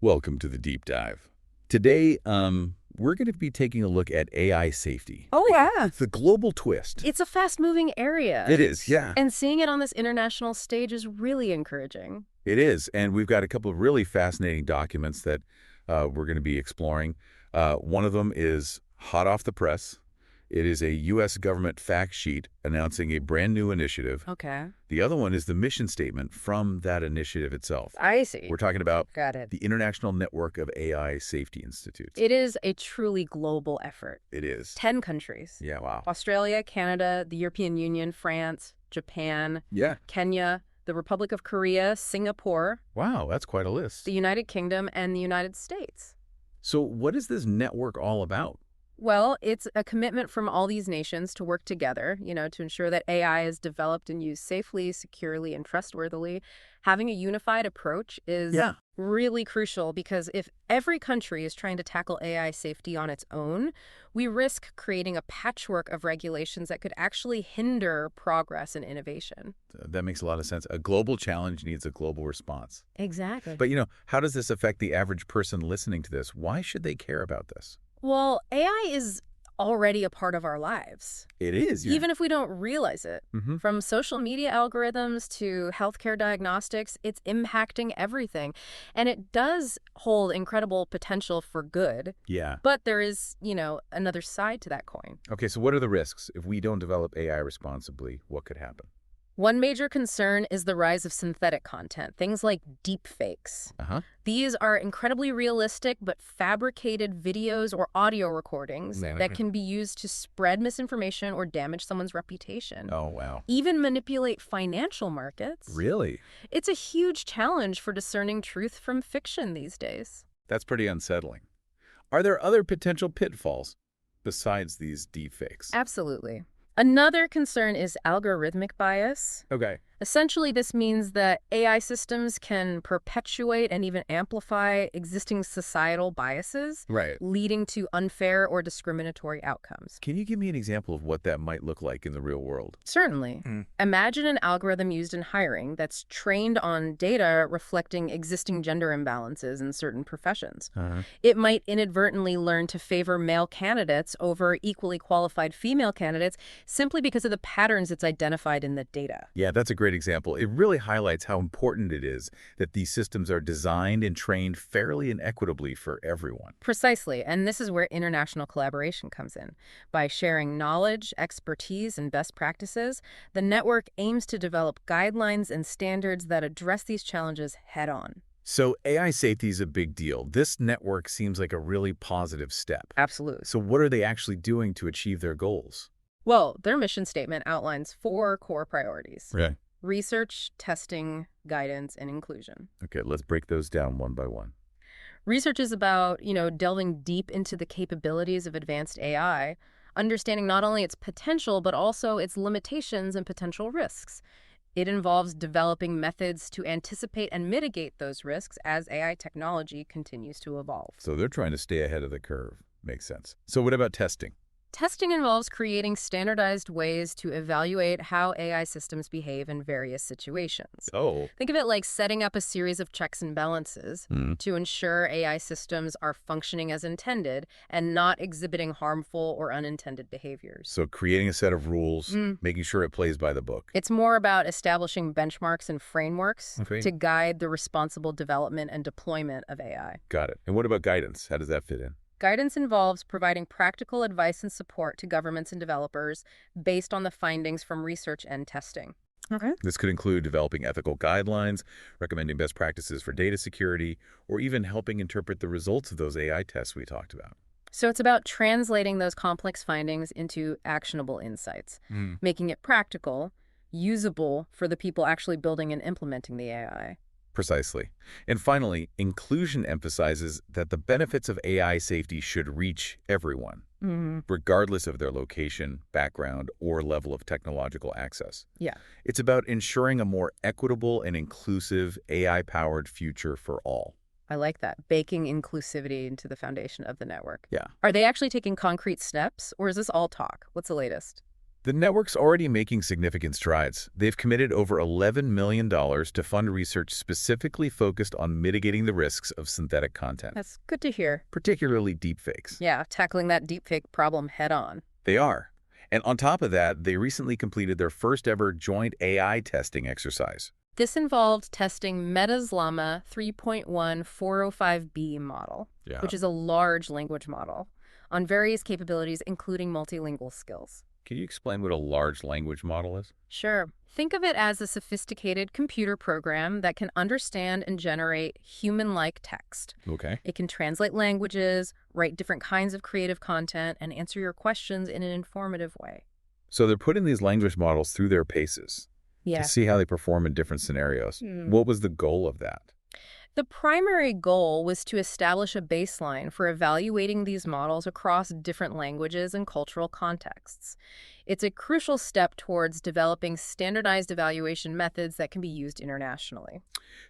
Welcome to the deep dive. Today, we're going to be taking a look at AI safety. Oh, yeah. The global twist. It's a fast-moving area. It is, yeah. And seeing it on this international stage is really encouraging. It is, and we've got a couple of really fascinating documents that we're going to be exploring. One of them is hot off the press. It is a U.S. government fact sheet announcing a brand new initiative. Okay. The other one is the mission statement from that initiative itself. I see. We're talking about Got it. the International Network of AI Safety Institutes. It is a truly global effort. It is. 10 countries. Yeah, wow. Australia, Canada, the European Union, France, Japan, Yeah. Kenya, the Republic of Korea, Singapore, Wow, that's quite a list. the United Kingdom, and the United States. So what is this network all about? Well, it's a commitment from all these nations to work together, to ensure that AI is developed and used safely, securely, and trustworthily. Having a unified approach is really crucial because if every country is trying to tackle AI safety on its own, we risk creating a patchwork of regulations that could actually hinder progress and innovation. That makes a lot of sense. A global challenge needs a global response. Exactly. But, how does this affect the average person listening to this? Why should they care about this? Well, AI is already a part of our lives. It is, yeah. Even if we don't realize it. From social media algorithms to healthcare diagnostics, it's impacting everything. And it does hold incredible potential for good. Yeah. But there is, another side to that coin. Okay, so what are the risks? If we don't develop AI responsibly, what could happen? One major concern is the rise of synthetic content, things like deepfakes. These are incredibly realistic but fabricated videos or audio recordings that can be used to spread misinformation or damage someone's reputation. Oh, wow. Even manipulate financial markets. Really? It's a huge challenge for discerning truth from fiction these days. That's pretty unsettling. Are there other potential pitfalls besides these deepfakes? Absolutely. Another concern is algorithmic bias. Okay. Essentially, this means that AI systems can perpetuate and even amplify existing societal biases, Right. leading to unfair or discriminatory outcomes. Can you give me an example of what that might look like in the real world? Certainly. Imagine an algorithm used in hiring that's trained on data reflecting existing gender imbalances in certain professions. It might inadvertently learn to favor male candidates over equally qualified female candidates simply because of the patterns it's identified in the data. Yeah, that's a great example. It really highlights how important it is that these systems are designed and trained fairly and equitably for everyone. Precisely, and this is where international collaboration comes in. By sharing knowledge, expertise, and best practices, the network aims to develop guidelines and standards that address these challenges head-on. So AI safety is a big deal. This network seems like a really positive step. Absolutely. So what are they actually doing to achieve their goals? Well, their mission statement outlines 4 core priorities. Right. Research, testing, guidance, and inclusion. Okay, let's break those down one by one. Research is about, delving deep into the capabilities of advanced AI, understanding not only its potential, but also its limitations and potential risks. It involves developing methods to anticipate and mitigate those risks as AI technology continues to evolve. So they're trying to stay ahead of the curve. Makes sense. So what about testing? Testing involves creating standardized ways to evaluate how AI systems behave in various situations. Oh. Think of it like setting up a series of checks and balances to ensure AI systems are functioning as intended and not exhibiting harmful or unintended behaviors. So creating a set of rules, making sure it plays by the book. It's more about establishing benchmarks and frameworks Okay. to guide the responsible development and deployment of AI. Got it. And what about guidance? How does that fit in? Guidance involves providing practical advice and support to governments and developers based on the findings from research and testing. Okay. This could include developing ethical guidelines, recommending best practices for data security, or even helping interpret the results of those AI tests we talked about. So it's about translating those complex findings into actionable insights, making it practical, usable for the people actually building and implementing the AI. Precisely. And finally, inclusion emphasizes that the benefits of AI safety should reach everyone, regardless of their location, background, or level of technological access. Yeah. It's about ensuring a more equitable and inclusive AI-powered future for all. I like that, baking inclusivity into the foundation of the network. Yeah. Are they actually taking concrete steps, or is this all talk? What's the latest? The network's already making significant strides. They've committed over $11 million to fund research specifically focused on mitigating the risks of synthetic content, That's good to hear. particularly deepfakes. Yeah, tackling that deepfake problem head on. They are. And on top of that, they recently completed their first ever joint AI testing exercise. This involved testing Meta's Llama 3.1 405B model, Yeah. which is a large language model, on various capabilities, including multilingual skills. Can you explain what a large language model is? Sure. Think of it as a sophisticated computer program that can understand and generate human-like text. Okay. It can translate languages, write different kinds of creative content, and answer your questions in an informative way. So they're putting these language models through their paces to see how they perform in different scenarios. What was the goal of that? The primary goal was to establish a baseline for evaluating these models across different languages and cultural contexts. It's a crucial step towards developing standardized evaluation methods that can be used internationally.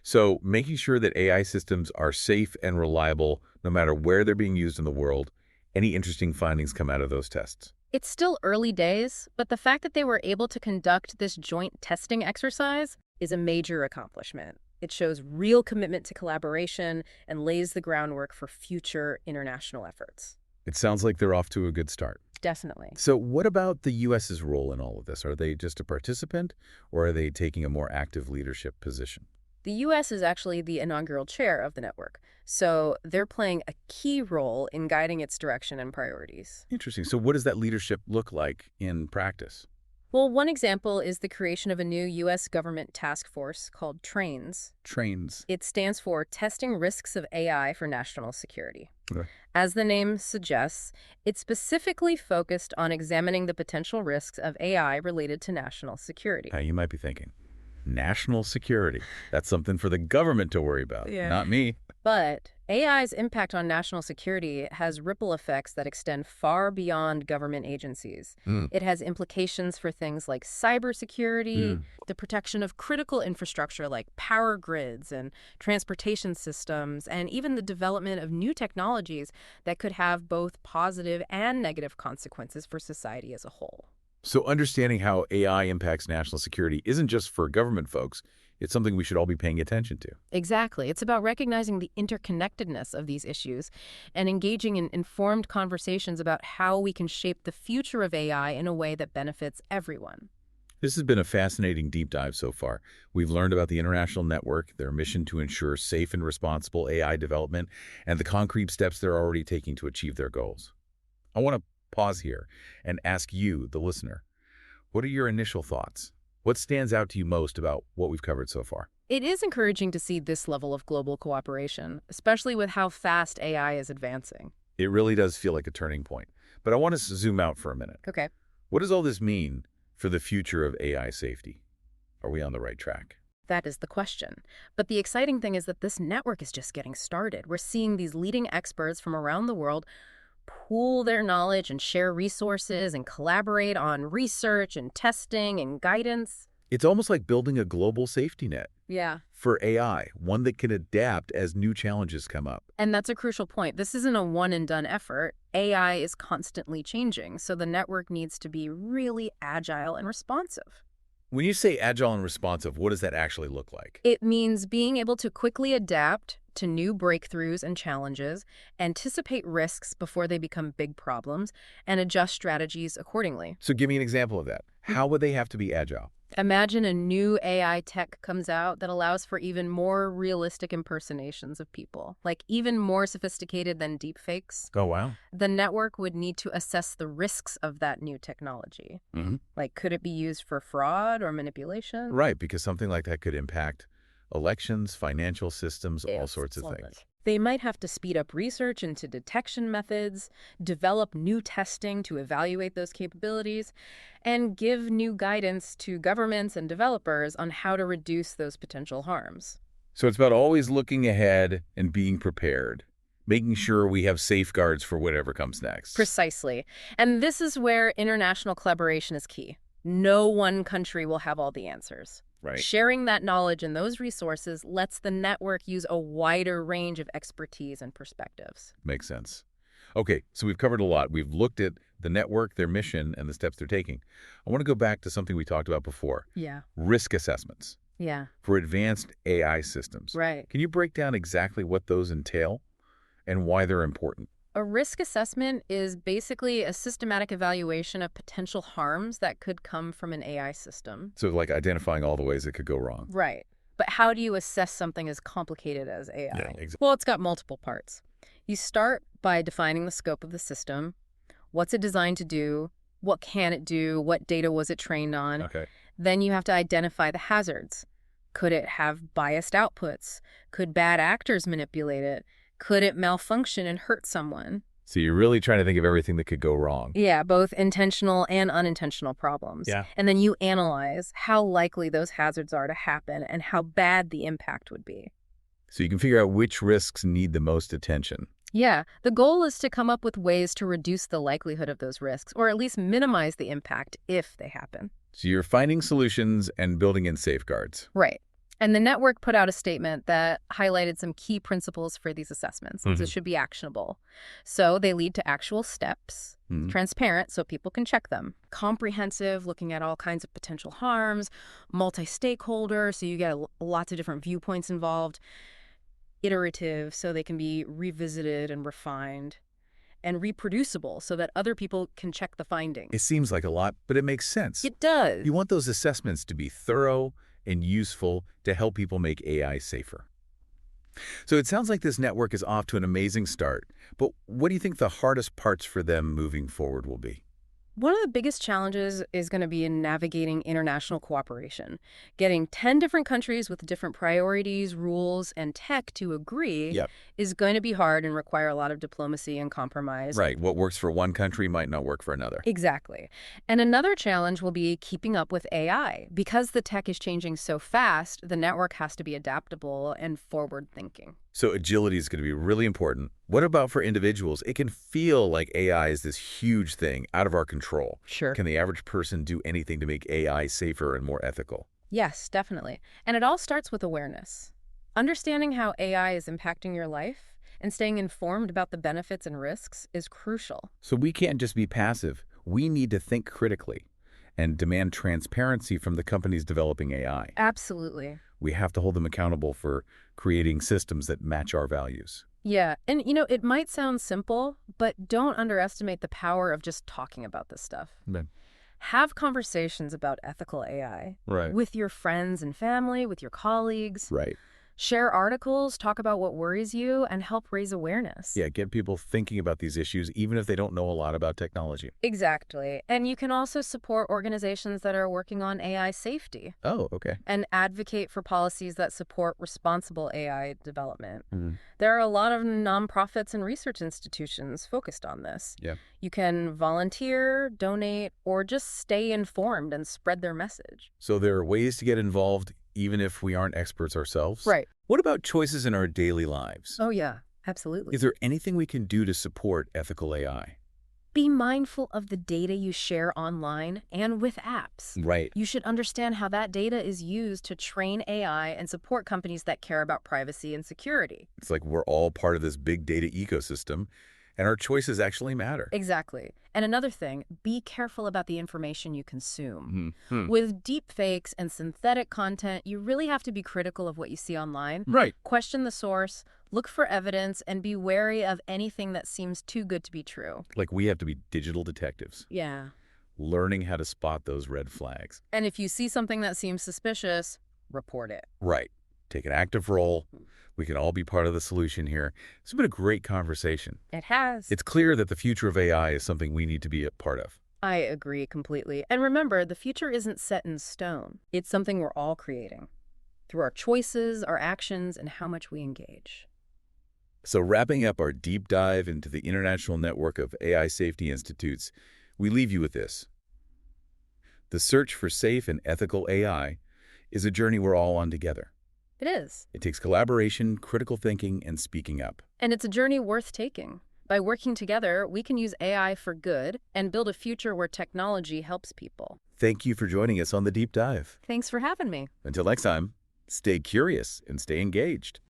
So making sure that AI systems are safe and reliable no matter where they're being used in the world. Any interesting findings come out of those tests? It's still early days, but the fact that they were able to conduct this joint testing exercise is a major accomplishment. It shows real commitment to collaboration and lays the groundwork for future international efforts. It sounds like they're off to a good start. Definitely. So what about the U.S.'s role in all of this? Are they just a participant, or are they taking a more active leadership position? The U.S. is actually the inaugural chair of the network, so they're playing a key role in guiding its direction and priorities. Interesting. So what does that leadership look like in practice? Well, one example is the creation of a new U.S. government task force called TRAINS. Trains. It stands for Testing Risks of AI for National Security. Okay. As the name suggests, it's specifically focused on examining the potential risks of AI related to national security. Now, you might be thinking, national security. That's something for the government to worry about, not me. But AI's impact on national security has ripple effects that extend far beyond government agencies. It has implications for things like cybersecurity, the protection of critical infrastructure like power grids and transportation systems, and even the development of new technologies that could have both positive and negative consequences for society as a whole. So understanding how AI impacts national security isn't just for government folks. It's something we should all be paying attention to. Exactly. It's about recognizing the interconnectedness of these issues and engaging in informed conversations about how we can shape the future of AI in a way that benefits everyone. This has been a fascinating deep dive so far. We've learned about the international network, their mission to ensure safe and responsible AI development, and the concrete steps they're already taking to achieve their goals. I want to pause here and ask you, the listener, what are your initial thoughts? What stands out to you most about what we've covered so far? It is encouraging to see this level of global cooperation, especially with how fast AI is advancing. It really does feel like a turning point. But I want to zoom out for a minute. Okay. What does all this mean for the future of AI safety? Are we on the right track? That is the question. But the exciting thing is that this network is just getting started. We're seeing these leading experts from around the world pool their knowledge and share resources and collaborate on research and testing and guidance. It's almost like building a global safety net Yeah. for AI, one that can adapt as new challenges come up. And that's a crucial point. This isn't a one-and-done effort. AI is constantly changing, so the network needs to be really agile and responsive. When you say agile and responsive, what does that actually look like? It means being able to quickly adapt to new breakthroughs and challenges, anticipate risks before they become big problems, and adjust strategies accordingly. So give me an example of that. How would they have to be agile? Imagine a new AI tech comes out that allows for even more realistic impersonations of people, like even more sophisticated than deepfakes. Oh, wow. The network would need to assess the risks of that new technology. Like, could it be used for fraud or manipulation? Right, because something like that could impact elections, financial systems, all sorts of things. They might have to speed up research into detection methods, develop new testing to evaluate those capabilities, and give new guidance to governments and developers on how to reduce those potential harms. So it's about always looking ahead and being prepared, making sure we have safeguards for whatever comes next. Precisely. And this is where international collaboration is key. No one country will have all the answers. Right. Sharing that knowledge and those resources lets the network use a wider range of expertise and perspectives. Makes sense. Okay, so we've covered a lot. We've looked at the network, their mission, and the steps they're taking. I want to go back to something we talked about before. Yeah. Risk assessments Yeah. for advanced AI systems. Right. Can you break down exactly what those entail and why they're important? A risk assessment is basically a systematic evaluation of potential harms that could come from an AI system. So like identifying all the ways it could go wrong. Right. But how do you assess something as complicated as AI? Yeah, exactly. Well, it's got multiple parts. You start by defining the scope of the system. What's it designed to do? What can it do? What data was it trained on? Okay. Then you have to identify the hazards. Could it have biased outputs? Could bad actors manipulate it? Could it malfunction and hurt someone? So you're really trying to think of everything that could go wrong. Yeah, both intentional and unintentional problems. Yeah. And then you analyze how likely those hazards are to happen and how bad the impact would be. So you can figure out which risks need the most attention. Yeah, the goal is to come up with ways to reduce the likelihood of those risks, or at least minimize the impact if they happen. So you're finding solutions and building in safeguards. Right. And the network put out a statement that highlighted some key principles for these assessments. So it should be actionable. So they lead to actual steps, transparent so people can check them, comprehensive, looking at all kinds of potential harms, multi-stakeholder, so you get lots of different viewpoints involved, iterative, so they can be revisited and refined, and reproducible so that other people can check the findings. It seems like a lot, but it makes sense. It does. You want those assessments to be thorough and useful to help people make AI safer. So it sounds like this network is off to an amazing start, but what do you think the hardest parts for them moving forward will be? One of the biggest challenges is going to be in navigating international cooperation. Getting 10 different countries with different priorities, rules, and tech to agree is going to be hard and require a lot of diplomacy and compromise. Right. What works for one country might not work for another. Exactly. And another challenge will be keeping up with AI. Because the tech is changing so fast, the network has to be adaptable and forward-thinking. So agility is going to be really important. What about for individuals? It can feel like AI is this huge thing out of our control. Sure. Can the average person do anything to make AI safer and more ethical? Yes, definitely. And it all starts with awareness. Understanding how AI is impacting your life and staying informed about the benefits and risks is crucial. So we can't just be passive. We need to think critically and demand transparency from the companies developing AI. Absolutely. We have to hold them accountable for creating systems that match our values. Yeah, and it might sound simple, but don't underestimate the power of just talking about this stuff. Have conversations about ethical AI with your friends and family, with your colleagues. Right. Share articles, talk about what worries you, and help raise awareness. Yeah, get people thinking about these issues, even if they don't know a lot about technology. Exactly. And you can also support organizations that are working on AI safety. Oh, okay. And advocate for policies that support responsible AI development. There are a lot of nonprofits and research institutions focused on this. Yeah. You can volunteer, donate, or just stay informed and spread their message. So there are ways to get involved even if we aren't experts ourselves? Right. What about choices in our daily lives? Oh, yeah, absolutely. Is there anything we can do to support ethical AI? Be mindful of the data you share online and with apps. Right. You should understand how that data is used to train AI and support companies that care about privacy and security. It's like we're all part of this big data ecosystem, and our choices actually matter. Exactly. And another thing, be careful about the information you consume. With deepfakes and synthetic content, you really have to be critical of what you see online. Right. Question the source, look for evidence, and be wary of anything that seems too good to be true. Like we have to be digital detectives. Yeah. Learning how to spot those red flags. And if you see something that seems suspicious, report it. Right. Take an active role. We can all be part of the solution here. It's been a great conversation. It has. It's clear that the future of AI is something we need to be a part of. I agree completely. And remember, the future isn't set in stone. It's something we're all creating through our choices, our actions, and how much we engage. So wrapping up our deep dive into the International Network of AI Safety Institutes, we leave you with this. The search for safe and ethical AI is a journey we're all on together. It is. It takes collaboration, critical thinking, and speaking up. And it's a journey worth taking. By working together, we can use AI for good and build a future where technology helps people. Thank you for joining us on The Deep Dive. Thanks for having me. Until next time, stay curious and stay engaged.